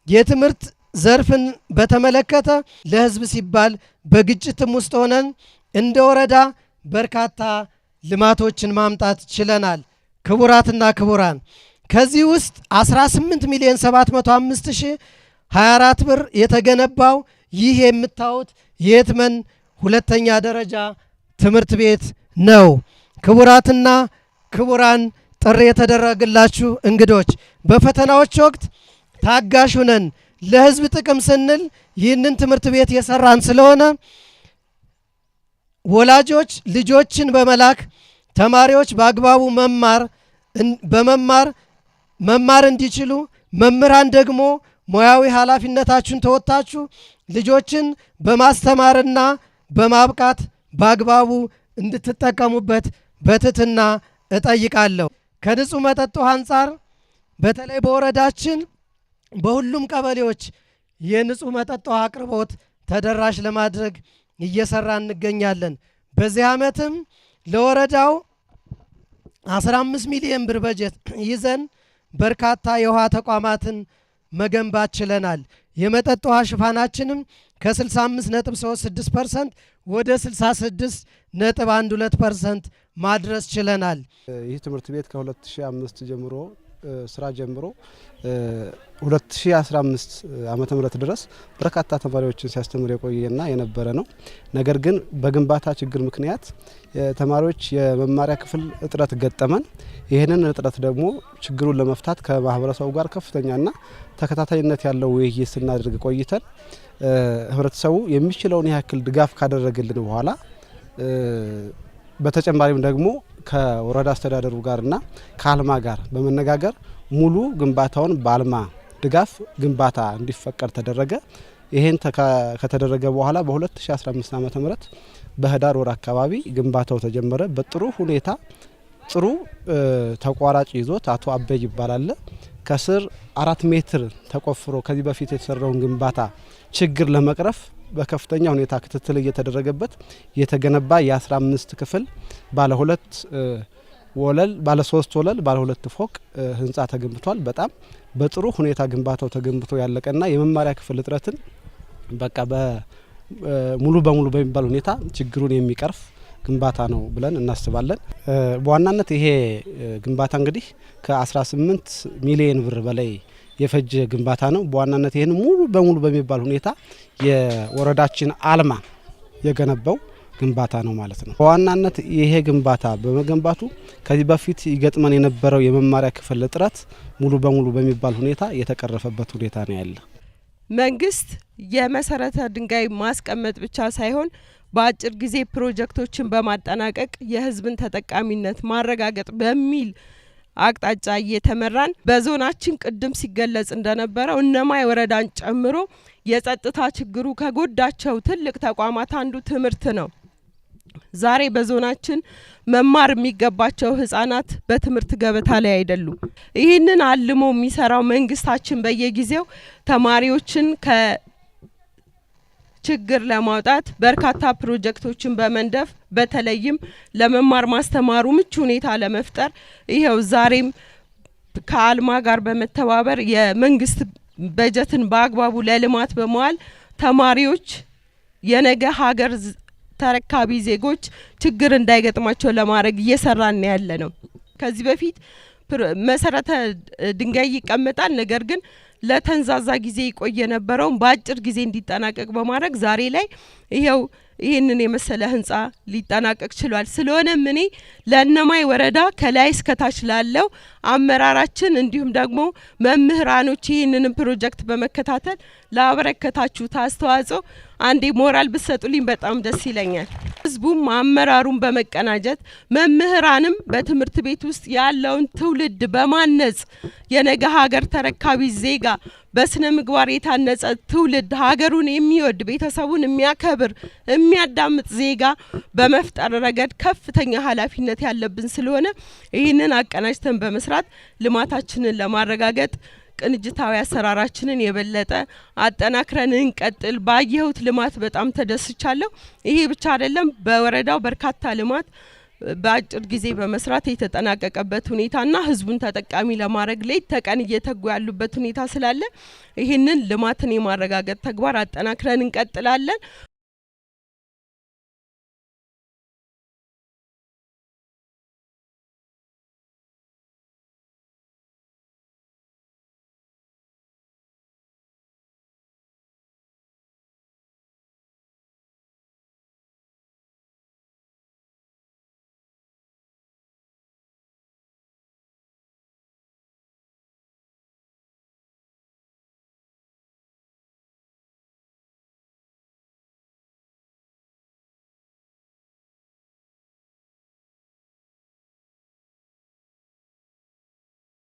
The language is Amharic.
የትምህርት ዘርፍን በተመለከተ ለህዝብ ሲባል በግጭትም ውስጥ ሆነን እንደ ወረዳ በርካታ ልማቶችን ማምጣት ችለናል። ክቡራትና ክቡራን ከዚህ ውስጥ 18,705,024 ብር የተገነባው ይህ የምታዩት የየትመን ሁለተኛ ደረጃ ትምህርት ቤት ነው። ክቡራትና ክቡራን ጥሪ የተደረገላችሁ እንግዶች በፈተናዎች ወቅት ታጋሽ ሆነን ለህዝብ ጥቅም ስንል ይህንን ትምህርት ቤት የሰራን ስለሆነ ወላጆች ልጆችን በመላክ ተማሪዎች በአግባቡ መማር እንዲችሉ መምህራን ደግሞ ሙያዊ ኃላፊነታችሁን ተወጣችሁ ልጆችን በማስተማርና በማብቃት በአግባቡ እንድትጠቀሙበት በትህትና እጠይቃለሁ። ከንጹህ መጠጥ ውሃ አንጻር በተለይ በወረዳችን በሁሉም ቀበሌዎች የንጹህ መጠጥ ውሃ አቅርቦት ተደራሽ ለማድረግ እየሰራ እንገኛለን። በዚህ ዓመትም ለወረዳው 15 ሚሊዮን ብር በጀት ይዘን በርካታ የውሃ ተቋማትን መገንባት ችለናል። የመጠጥ ውሃ ሽፋናችንም ከ65.36% ወደ 66.12% ማድረስ ችለናል። ይህ ትምህርት ቤት ከ2005 ጀምሮ ስራ ጀምሮ 2015 ዓመተ ምህረት ድረስ በርካታ ተማሪዎችን ሲያስተምር የቆየና የነበረ ነው። ነገር ግን በግንባታ ችግር ምክንያት ተማሪዎች የመማሪያ ክፍል እጥረት ገጠመን። ይህንን እጥረት ደግሞ ችግሩን ለመፍታት ከማህበረሰቡ ጋር ከፍተኛና ተከታታይነት ያለው ውይይት ስናደርግ ቆይተን ህብረተሰቡ የሚችለውን ያክል ድጋፍ ካደረገልን በኋላ በተጨማሪም ደግሞ ከወረዳ አስተዳደሩ ጋርና ከአልማ ጋር በመነጋገር ሙሉ ግንባታውን በአልማ ድጋፍ ግንባታ እንዲፈቀድ ተደረገ። ይሄን ከተደረገ በኋላ በ2015 ዓመተ ምህረት በህዳር ወር አካባቢ ግንባታው ተጀመረ። በጥሩ ሁኔታ ጥሩ ተቋራጭ ይዞት አቶ አበይ ይባላል ከስር 4 ሜትር ተቆፍሮ ከዚህ በፊት የተሰራውን ግንባታ ችግር ለመቅረፍ በከፍተኛ ሁኔታ ክትትል እየተደረገበት የተገነባ የ15 ክፍል ባለ 2 ወለል ባለ 3 ወለል ባለ 2 ፎቅ ህንጻ ተገንብቷል። በጣም በጥሩ ሁኔታ ግንባታው ተገንብቶ ያለቀና የመማሪያ ክፍል እጥረትን በቃ ሙሉ በሙሉ በሚባል ሁኔታ ችግሩን የሚቀርፍ ግንባታ ነው ብለን እናስባለን። በዋናነት ይሄ ግንባታ እንግዲህ ከ18 ሚሊዮን ብር በላይ የፈጀ ግንባታ ነው። በዋናነት ይሄን ሙሉ በሙሉ በሚባል ሁኔታ የወረዳችን አልማ የገነባው ግንባታ ነው ማለት ነው። በዋናነት ይሄ ግንባታ በመገንባቱ ከዚህ በፊት ይገጥመን የነበረው የመማሪያ ክፍል እጥረት ሙሉ በሙሉ በሚባል ሁኔታ የተቀረፈበት ሁኔታ ነው ያለ። መንግስት የመሰረተ ድንጋይ ማስቀመጥ ብቻ ሳይሆን በአጭር ጊዜ ፕሮጀክቶችን በማጠናቀቅ የህዝብን ተጠቃሚነት ማረጋገጥ በሚል አቅጣጫ እየተመራን በዞናችን ቅድም ሲገለጽ እንደነበረው እነማይ ወረዳን ጨምሮ የጸጥታ ችግሩ ከጎዳቸው ትልቅ ተቋማት አንዱ ትምህርት ነው። ዛሬ በዞናችን መማር የሚገባቸው ህፃናት በትምህርት ገበታ ላይ አይደሉም። ይህንን አልሞ የሚሰራው መንግስታችን በየጊዜው ተማሪዎችን ችግር ለማውጣት በርካታ ፕሮጀክቶችን በመንደፍ በተለይም ለመማር ማስተማሩ ምቹ ሁኔታ ለመፍጠር ይሄው ዛሬም ከአልማ ጋር በመተባበር የመንግስት በጀትን በአግባቡ ለልማት በመዋል ተማሪዎች የነገ ሀገር ተረካቢ ዜጎች ችግር እንዳይገጥማቸው ለማድረግ እየሰራን ያለ ነው። ከዚህ በፊት መሰረተ ድንጋይ ይቀመጣል፣ ነገር ግን ለተንዛዛ ጊዜ ይቆየ ነበረው በአጭር ጊዜ እንዲጠናቀቅ በማድረግ ዛሬ ላይ ይሄው ይህንን የመሰለ ህንጻ ሊጠናቀቅ ችሏል። ስለሆነም እኔ ለእነማይ ወረዳ ከላይ እስከ ታች ላለው አመራራችን እንዲሁም ደግሞ መምህራኖች ይህንን ፕሮጀክት በመከታተል ላበረከታችሁት አስተዋጽኦ አንዴ ሞራል ብትሰጡልኝ በጣም ደስ ይለኛል። ህዝቡም አመራሩን በመቀናጀት መምህራንም በትምህርት ቤት ውስጥ ያለውን ትውልድ በማነጽ የነገ ሀገር ተረካቢ ዜጋ በስነ ምግባር የታነጸ ትውልድ ሀገሩን የሚወድ ቤተሰቡን የሚያከብር የሚያዳምጥ ዜጋ በመፍጠር ረገድ ከፍተኛ ኃላፊነት ያለብን ስለሆነ ይህንን አቀናጅተን በመስራት ልማታችንን ለማረጋገጥ ቅንጅታዊ አሰራራችንን የበለጠ አጠናክረን እንቀጥል። ባየሁት ልማት በጣም ተደስቻለሁ። ይሄ ብቻ አይደለም፣ በወረዳው በርካታ ልማት በአጭር ጊዜ በመስራት የተጠናቀቀበት ሁኔታና ህዝቡን ተጠቃሚ ለማድረግ ሌት ተቀን እየተጉ ያሉበት ሁኔታ ስላለ ይህንን ልማትን የማረጋገጥ ተግባር አጠናክረን እንቀጥላለን።